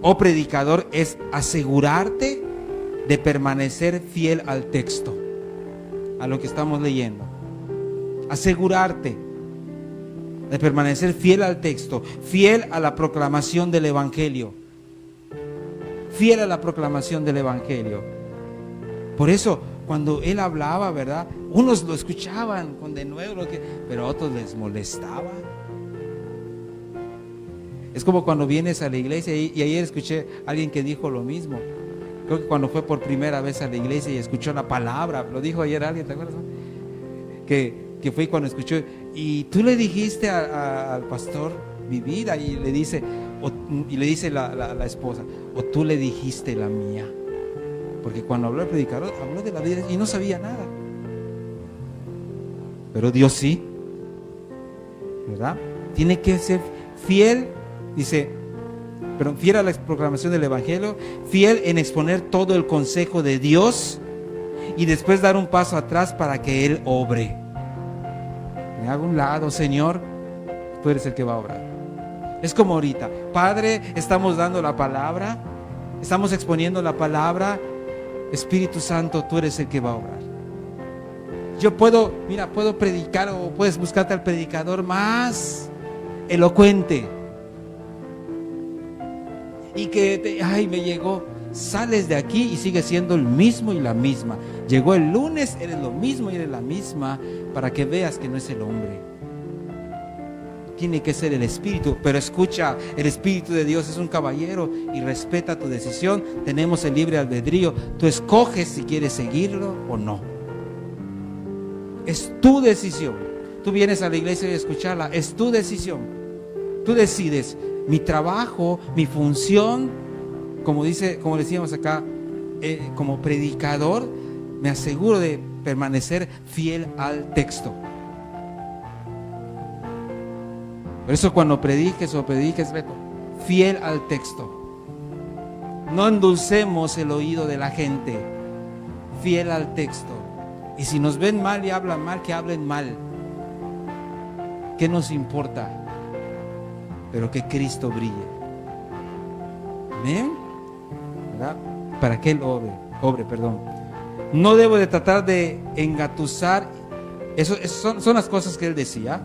oh predicador, es asegurarte de permanecer fiel al texto, a lo que estamos leyendo. Asegurarte de permanecer fiel al texto, fiel a la proclamación del Evangelio, fiel a la proclamación del Evangelio. Por eso, cuando él hablaba, ¿verdad? Unos lo escuchaban con denuedo, pero a otros les molestaba. Es como cuando vienes a la iglesia, y ayer escuché a alguien que dijo lo mismo. Creo que cuando fue por primera vez a la iglesia y escuchó la palabra, lo dijo ayer alguien, ¿te acuerdas? Que fue cuando escuchó, y tú le dijiste al pastor mi vida, y le dice la esposa, o tú le dijiste la mía. Porque cuando habló el predicador, habló de la vida y no sabía nada. Pero Dios sí, ¿verdad? Tiene que ser fiel, dice, pero fiel a la proclamación del Evangelio, fiel en exponer todo el consejo de Dios y después dar un paso atrás para que Él obre. Me hago un lado, Señor, tú eres el que va a obrar. Es como ahorita, Padre, estamos dando la palabra, estamos exponiendo la palabra. Espíritu Santo, tú eres el que va a obrar. Yo puedo predicar, o puedes buscarte al predicador más elocuente y que me llegó. Sales de aquí y sigues siendo el mismo y la misma. Llegó el lunes, eres lo mismo y eres la misma, para que veas que no es el hombre. Tiene que ser el Espíritu. Pero escucha, el Espíritu de Dios es un caballero y respeta tu decisión. Tenemos el libre albedrío. Tú escoges si quieres seguirlo o no. Es tu decisión. Tú vienes a la iglesia y a escucharla. Es tu decisión. Tú decides. Mi trabajo, mi función, como decíamos acá, como predicador, me aseguro de permanecer fiel al texto. Por eso cuando prediques, Beto, fiel al texto. No endulcemos el oído de la gente, fiel al texto. Y si nos ven mal y hablan mal, que hablen mal. ¿Qué nos importa? Pero que Cristo brille. ¿Amén? ¿Verdad? Para que Él obre. No debo de tratar de engatusar. Eso son las cosas que Él decía.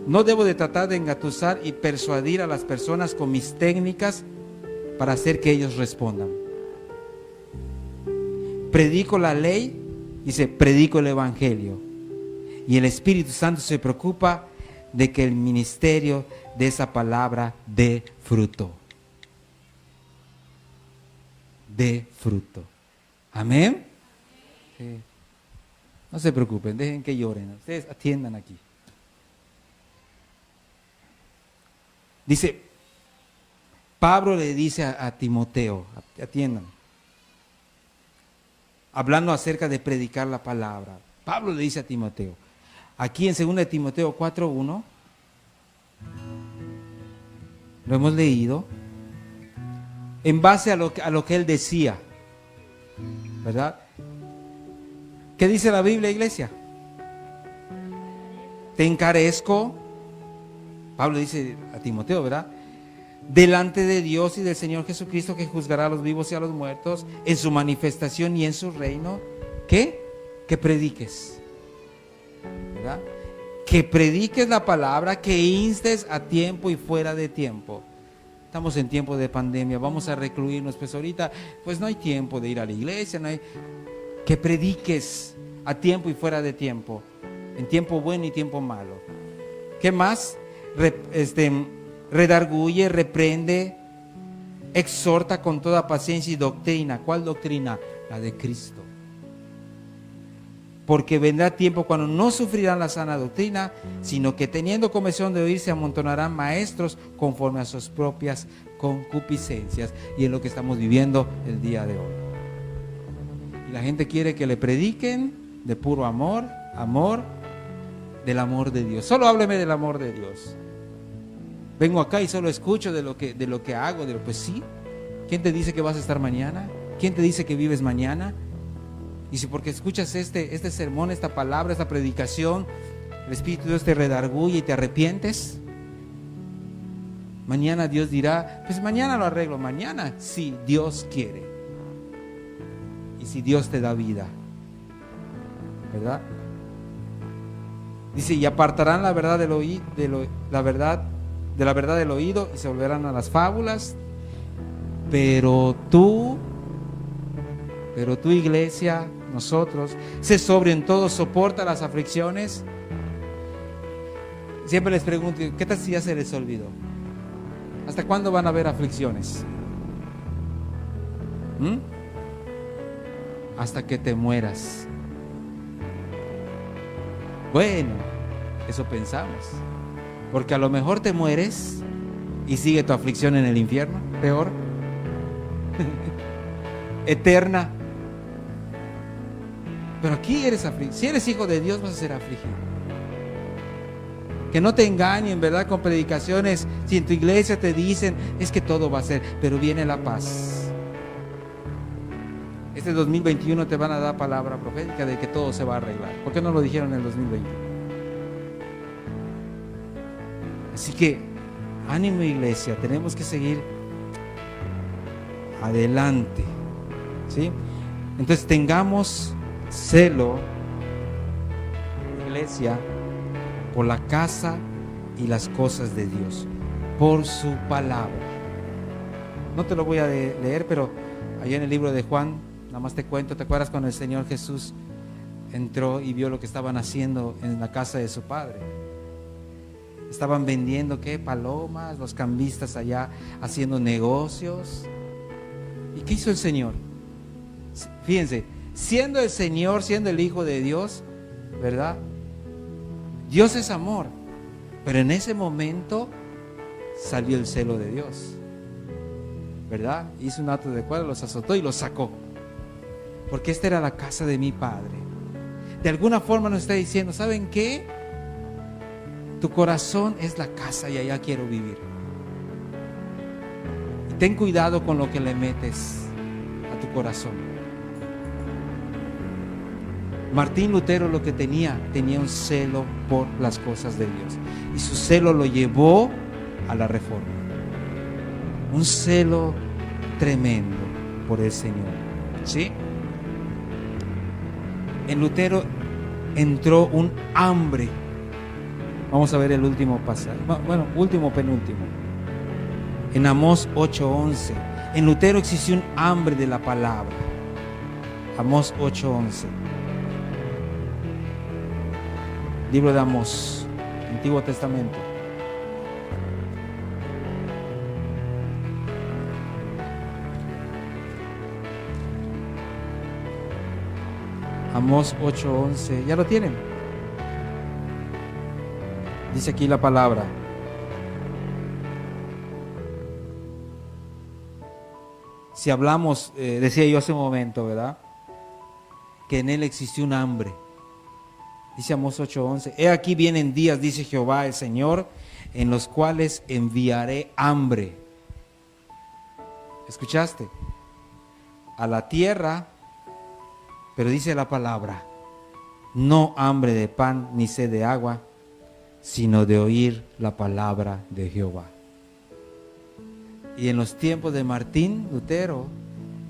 No debo de tratar de engatusar y persuadir a las personas con mis técnicas para hacer que ellos respondan. Predico la ley, dice, predico el evangelio. Y el Espíritu Santo se preocupa de que el ministerio de esa palabra dé fruto. Dé fruto. Amén. Sí. No se preocupen, dejen que lloren. Ustedes atiendan aquí. Dice, Pablo le dice a Timoteo, atiendan, hablando acerca de predicar la palabra. Pablo le dice a Timoteo, aquí en 2 de Timoteo 4:1, lo hemos leído, en base a lo que él decía, ¿verdad? ¿Qué dice la Biblia, iglesia? Te encarezco, Pablo dice a Timoteo, ¿verdad? Delante de Dios y del Señor Jesucristo, que juzgará a los vivos y a los muertos en su manifestación y en su reino. ¿Qué? Que prediques, ¿verdad? Que prediques la palabra, que instes a tiempo y fuera de tiempo. Estamos en tiempo de pandemia, vamos a recluirnos, pues ahorita pues no hay tiempo de ir a la iglesia, no hay. Que prediques a tiempo y fuera de tiempo, en tiempo bueno y tiempo malo. ¿Qué más? Redarguye, reprende, exhorta con toda paciencia y doctrina. ¿Cuál doctrina? La de Cristo. Porque vendrá tiempo cuando no sufrirán la sana doctrina, sino que teniendo comezón de oír se amontonarán maestros conforme a sus propias concupiscencias. Y es lo que estamos viviendo el día de hoy. Y la gente quiere que le prediquen de puro amor, del amor de Dios. Solo hábleme del amor de Dios. Vengo acá y solo escucho de lo que hago, pues sí. ¿Quién te dice que vas a estar mañana? ¿Quién te dice que vives mañana? Y si porque escuchas este sermón, esta palabra, esta predicación, el Espíritu de Dios te redarguye y te arrepientes, mañana Dios dirá, pues mañana lo arreglo. Mañana, si Dios quiere. Y si Dios te da vida, ¿verdad? Dice, y apartarán la verdad del oído, de la verdad del oído, y se volverán a las fábulas. Pero tú, iglesia, nosotros, sé sobrio en todo, soporta las aflicciones. Siempre les pregunto, ¿qué tal si ya se les olvidó? ¿Hasta cuándo van a haber aflicciones? Hasta que te mueras. Bueno, eso pensamos. Porque a lo mejor te mueres y sigue tu aflicción en el infierno, peor. Eterna. Pero aquí eres afligido. Si eres hijo de Dios, vas a ser afligido. Que no te engañen, ¿verdad? Con predicaciones. Si en tu iglesia te dicen, es que todo va a ser, pero viene la paz. Este 2021 te van a dar palabra profética de que todo se va a arreglar. ¿Por qué no lo dijeron en el 2020? Así que, ánimo, iglesia, tenemos que seguir adelante, ¿sí? Entonces tengamos celo, iglesia, por la casa y las cosas de Dios, por su palabra. No te lo voy a leer, pero allá en el libro de Juan, nada más te cuento. ¿Te acuerdas cuando el Señor Jesús entró y vio lo que estaban haciendo en la casa de su padre? Estaban vendiendo, ¿qué? Palomas, los cambistas allá haciendo negocios. ¿Y qué hizo el Señor? Fíjense, siendo el Señor, siendo el Hijo de Dios, ¿verdad? Dios es amor, pero en ese momento salió el celo de Dios, ¿verdad? Hizo un acto de cuadro, los azotó y los sacó. Porque esta era la casa de mi Padre. de alguna forma nos está diciendo, ¿saben qué? Tu corazón es la casa y allá quiero vivir. Y ten cuidado con lo que le metes a tu corazón. Martín Lutero lo que tenía un celo por las cosas de Dios. Y su celo lo llevó a la reforma. Un celo tremendo por el Señor. ¿Sí? En Lutero entró un hambre. Vamos a ver el último pasaje. Bueno, último, penúltimo. En Amós 8:11. En Lutero existió un hambre de la palabra. Amós 8:11. Libro de Amós, Antiguo Testamento. Amós 8:11. ¿Ya lo tienen? Dice aquí la palabra. Si hablamos, decía yo hace un momento, ¿verdad? Que en él existió un hambre. Dice Amós 8:11. He aquí vienen días, dice Jehová el Señor, en los cuales enviaré hambre. ¿Escuchaste? A la tierra, pero dice la palabra, no hambre de pan ni sed de agua, sino de oír la palabra de Jehová. Y en los tiempos de Martín Lutero,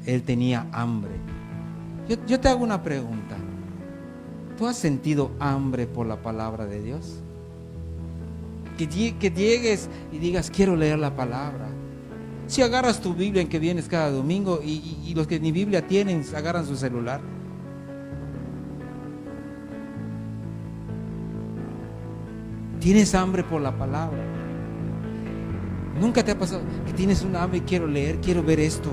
él tenía hambre. Yo te hago una pregunta. ¿Tú has sentido hambre por la palabra de Dios? Que llegues y digas, quiero leer la palabra. Si agarras tu Biblia en que vienes cada domingo y los que ni Biblia tienen, agarran su celular. ¿Tienes hambre por la palabra? ¿Nunca te ha pasado que tienes un hambre y quiero leer, quiero ver esto,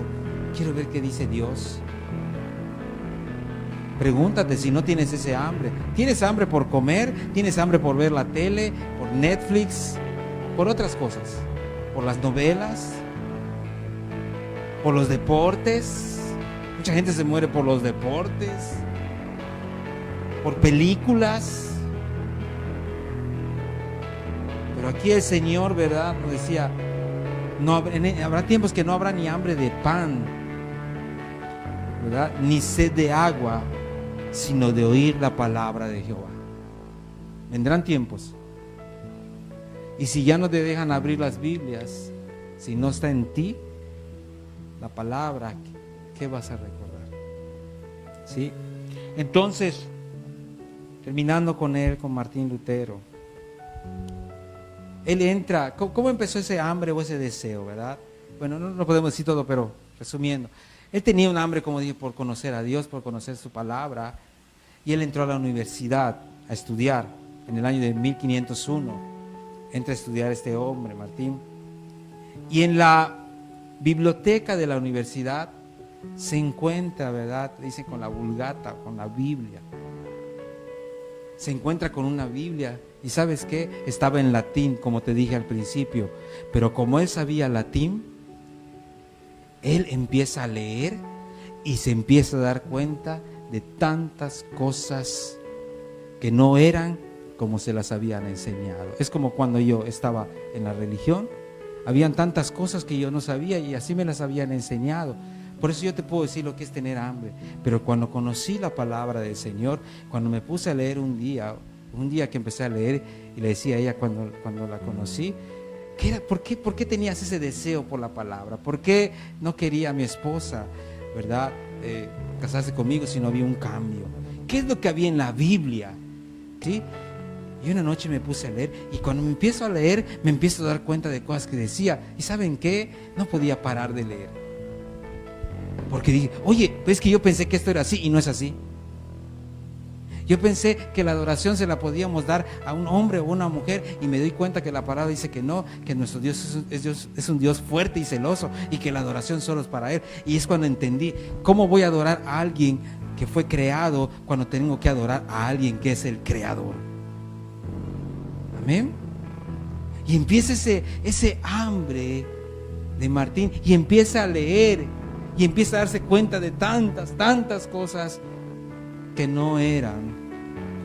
quiero ver qué dice Dios? Pregúntate si no tienes ese hambre. ¿Tienes hambre por comer? ¿Tienes hambre por ver la tele? ¿Por Netflix? ¿Por otras cosas? ¿Por las novelas? ¿Por los deportes? Mucha gente se muere por los deportes. ¿Por películas? Pero aquí el Señor, ¿verdad?, nos decía, no, habrá tiempos que no habrá ni hambre de pan, ¿verdad?, ni sed de agua, sino de oír la palabra de Jehová. Vendrán tiempos. Y si ya no te dejan abrir las Biblias, si no está en ti la palabra, ¿qué vas a recordar? ¿Sí? Entonces, terminando con Martín Lutero, él entra. ¿Cómo empezó ese hambre o ese deseo, verdad? Bueno, no podemos decir todo, pero resumiendo, él tenía un hambre, como dije, por conocer a Dios, por conocer su palabra, y él entró a la universidad a estudiar en el año de 1501. Entra a estudiar este hombre, Martín, y en la biblioteca de la universidad se encuentra, ¿verdad?, dice, con la Vulgata, con la Biblia. Se encuentra con una Biblia. ¿Y sabes qué? Estaba en latín, como te dije al principio. Pero como él sabía latín, él empieza a leer y se empieza a dar cuenta de tantas cosas que no eran como se las habían enseñado. Es como cuando yo estaba en la religión. Habían tantas cosas que yo no sabía y así me las habían enseñado. Por eso yo te puedo decir lo que es tener hambre. Pero cuando conocí la palabra del Señor, cuando me puse a leer un día que empecé a leer y le decía a ella cuando la conocí, ¿por qué tenías ese deseo por la palabra? ¿Por qué no quería a mi esposa, verdad, casarse conmigo si no había un cambio? ¿Qué es lo que había en la Biblia? ¿Sí? Y una noche me puse a leer y cuando me empiezo a leer me empiezo a dar cuenta de cosas que decía. ¿Y saben qué? No podía parar de leer. Porque dije, oye, pues es que yo pensé que esto era así y no es así. Yo pensé que la adoración se la podíamos dar a un hombre o a una mujer y me doy cuenta que la palabra dice que no, que nuestro Dios es un Dios fuerte y celoso y que la adoración solo es para Él. Y es cuando entendí, ¿cómo voy a adorar a alguien que fue creado cuando tengo que adorar a alguien que es el creador? Amén. Y empieza ese hambre de Martín y empieza a leer y empieza a darse cuenta de tantas cosas que no eran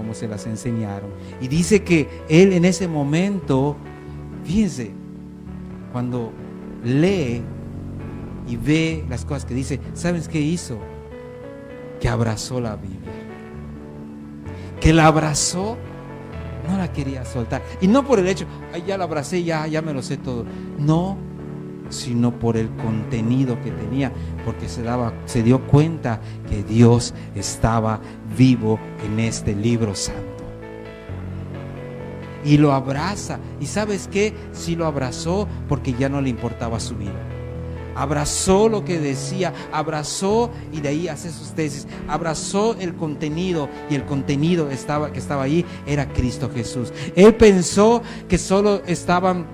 como se las enseñaron. Y dice que él en ese momento, fíjense, cuando lee y ve las cosas que dice, ¿sabes qué hizo? Que abrazó la Biblia. Que la abrazó, no la quería soltar. Y no por el hecho, ay, ya la abracé, ya me lo sé todo. No, sino por el contenido que tenía, porque se dio cuenta que Dios estaba vivo en este libro santo. Y lo abraza. ¿Y sabes qué? Sí lo abrazó porque ya no le importaba su vida. Abrazó lo que decía, abrazó, y de ahí hace sus tesis, abrazó el contenido, y el contenido que estaba ahí era Cristo Jesús. Él pensó que solo estaban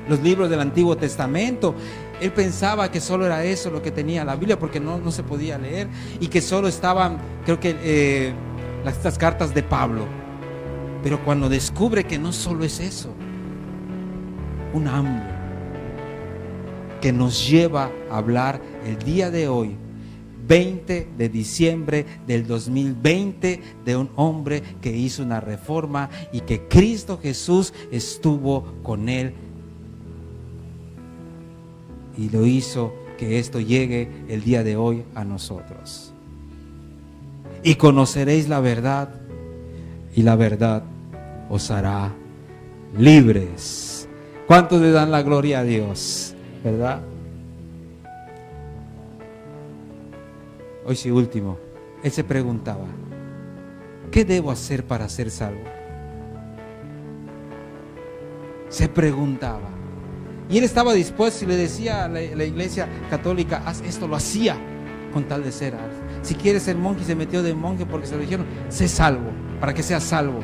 los libros del Antiguo Testamento. Él pensaba que solo era eso lo que tenía la Biblia, porque no se podía leer, y que solo estaban, creo que estas cartas de Pablo. Pero cuando descubre que no solo es eso, un hambre que nos lleva a hablar el día de hoy, 20 de diciembre del 2020, de un hombre que hizo una reforma y que Cristo Jesús estuvo con él y lo hizo que esto llegue el día de hoy a nosotros. Y conoceréis la verdad, y la verdad os hará libres. ¿Cuántos le dan la gloria a Dios? ¿Verdad? Hoy sí, último. Él se preguntaba, ¿qué debo hacer para ser salvo? Se preguntaba. Y él estaba dispuesto, y le decía a la iglesia católica, haz esto, lo hacía con tal de ser. Si quieres ser monje, se metió de monje porque se lo dijeron, sé salvo, para que seas salvo.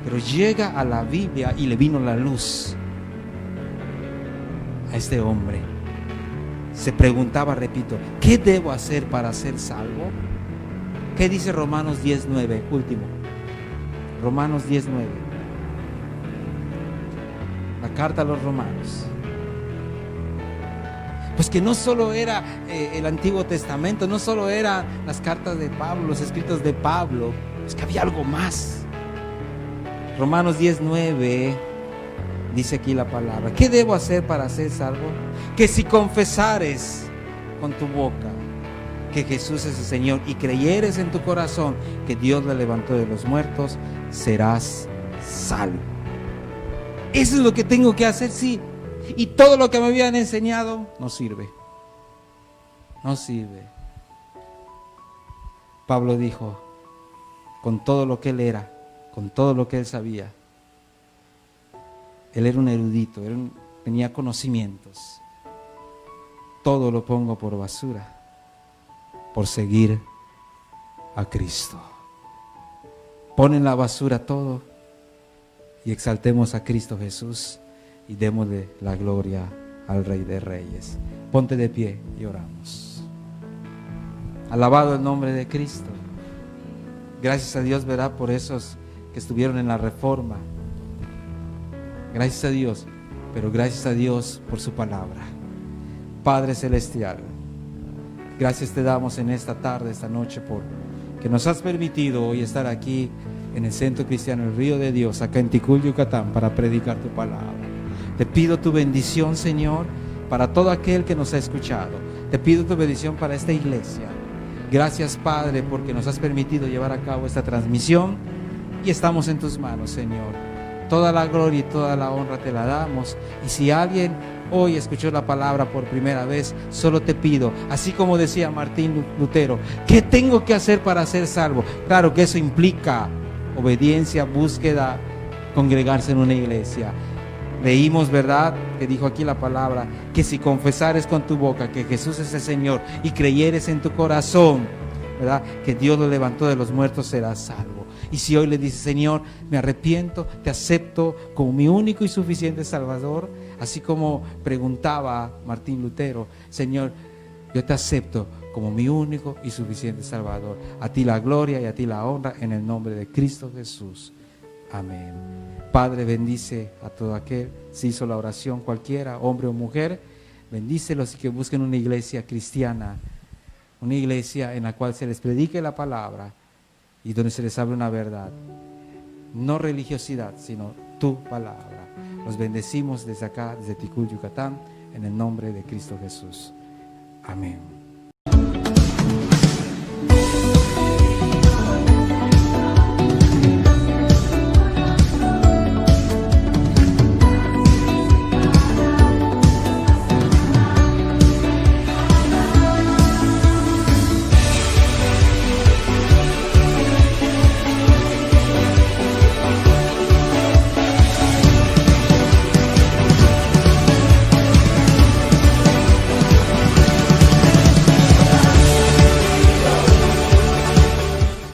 Pero llega a la Biblia y le vino la luz a este hombre. Se preguntaba, repito, ¿qué debo hacer para ser salvo? ¿Qué dice Romanos 10:9? Último. Romanos 10:9. La carta a los Romanos. Pues que no solo era el Antiguo Testamento, no solo eran las cartas de Pablo, los escritos de Pablo, es que había algo más. Romanos 10:9 dice aquí la palabra, ¿qué debo hacer para ser salvo? Que si confesares con tu boca que Jesús es el Señor y creyeres en tu corazón que Dios le levantó de los muertos, serás salvo. Eso es lo que tengo que hacer, sí. Y todo lo que me habían enseñado no sirve. No sirve. Pablo dijo, con todo lo que él era, con todo lo que él sabía, él era un erudito, tenía conocimientos. Todo lo pongo por basura, por seguir a Cristo. Pon en la basura todo y exaltemos a Cristo Jesús y démosle la gloria al Rey de Reyes. Ponte de pie y oramos. Alabado el nombre de Cristo. Gracias a Dios, ¿verdad? Por esos que estuvieron en la reforma. Gracias a Dios, pero gracias a Dios por su palabra. Padre Celestial, gracias te damos en esta tarde, esta noche, por que nos has permitido hoy estar aquí en el Centro Cristiano El Río de Dios, acá en Ticul, Yucatán, para predicar tu palabra. Te pido tu bendición, Señor, para todo aquel que nos ha escuchado. Te pido tu bendición para esta iglesia. Gracias, Padre, porque nos has permitido llevar a cabo esta transmisión y estamos en tus manos, Señor. Toda la gloria y toda la honra te la damos. Y si alguien hoy escuchó la palabra por primera vez, solo te pido, así como decía Martín Lutero, ¿qué tengo que hacer para ser salvo? Claro que eso implica obediencia, búsqueda, congregarse en una iglesia. Leímos, ¿verdad?, que dijo aquí la palabra, que si confesares con tu boca que Jesús es el Señor y creyeres en tu corazón, ¿verdad?, que Dios lo levantó de los muertos, serás salvo. Y si hoy le dices, Señor, me arrepiento, te acepto como mi único y suficiente Salvador, así como preguntaba Martín Lutero, Señor, yo te acepto como mi único y suficiente Salvador. A ti la gloria y a ti la honra en el nombre de Cristo Jesús. Amén. Padre, bendice a todo aquel, si hizo la oración cualquiera, hombre o mujer, bendícelos y que busquen una iglesia cristiana, una iglesia en la cual se les predique la palabra y donde se les abre una verdad. No religiosidad, sino tu palabra. Los bendecimos desde acá, desde Ticul, Yucatán, en el nombre de Cristo Jesús. Amén.